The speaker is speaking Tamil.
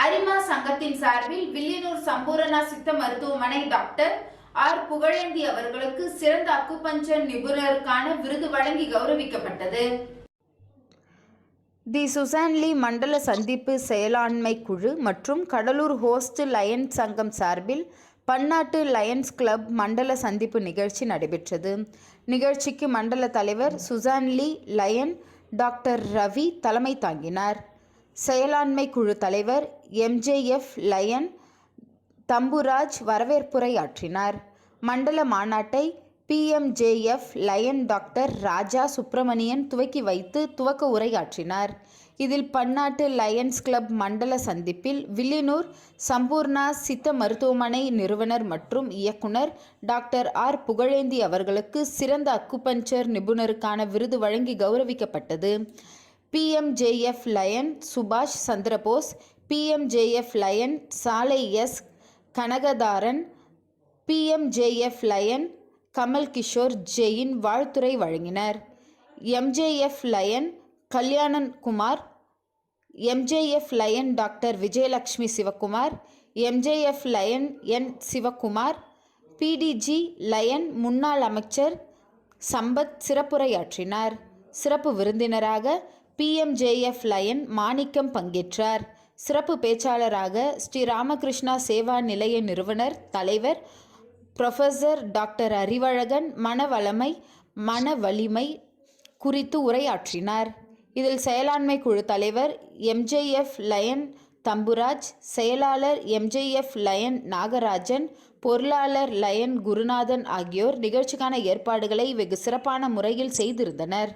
அரிமா சங்கத்தின் சார்பில் வில்லியனூர் சம்பூரணா சித்த மருத்துவமனை டாக்டர் ஆர் புகழேந்தி அவர்களுக்கு சிறந்த அக்குபஞ்சர் நிபுணருக்கான விருது வழங்கி கௌரவிக்கப்பட்டது. தி சுசான் லீ மண்டல சந்திப்பு செயலாண்மை குழு மற்றும் கடலூர் ஹோஸ்ட் லயன்ஸ் சங்கம் சார்பில் பன்னாட்டு லயன்ஸ் கிளப் மண்டல சந்திப்பு நிகழ்ச்சி நடைபெற்றது. நிகழ்ச்சிக்கு மண்டல தலைவர் சுசான் லீ லயன் டாக்டர் ரவி தலைமை தாங்கினார். செயலாண்மை குழு தலைவர் எம்ஜேஎஃப் லயன் தம்புராஜ் வரவேற்புரையாற்றினார். மண்டல மாநாட்டை பிஎம்ஜேஎஃப் லயன் டாக்டர் ராஜா சுப்பிரமணியன் துவக்கி வைத்து துவக்க உரையாற்றினார். இதில் பன்னாட்டு லயன்ஸ் கிளப் மண்டல சந்திப்பில் வில்லியனூர் சம்பூர்ணா சித்த மருத்துவமனை நிறுவனர் மற்றும் இயக்குனர் டாக்டர் ஆர் புகழேந்தி அவர்களுக்கு சிறந்த அக்குபஞ்சர் நிபுணருக்கான விருது வழங்கி கௌரவிக்கப்பட்டது. பிஎம்ஜேஎஃப் லயன் சுபாஷ் Chandrabose, PMJF Lion Salai S Kanagatharan, PMJF Lion Kamal Kishore Jain வாழ்த்துரை வழங்கினர். MJF Lion Kalyanan Kumar, MJF Lion doctor Vijayalakshmi Sivakumar, MJF Lion N Sivakumar, PDG Lion முன்னாள் அமைச்சர் சம்பத் சிறப்புரையாற்றினார். சிறப்பு விருந்தினராக பிஎம்ஜேஎஃப் லயன் மாணிக்கம் பங்கேற்றார். சிறப்பு பேச்சாளராக ஸ்ரீ ராமகிருஷ்ணா சேவா நிலைய நிறுவனர் தலைவர் புரொஃபசர் டாக்டர் அறிவழகன் மன வலிமை குறித்து உரையாற்றினார். இதில் செயலாண்மை குழு தலைவர் எம்ஜேஎஃப் லயன் தம்புராஜ், செயலாளர் எம்ஜேஎஃப் லயன் நாகராஜன், பொருளாளர் லயன் குருநாதன் ஆகியோர் நிகழ்ச்சிக்கான ஏற்பாடுகளை வெகு சிறப்பான முறையில் செய்திருந்தனர்.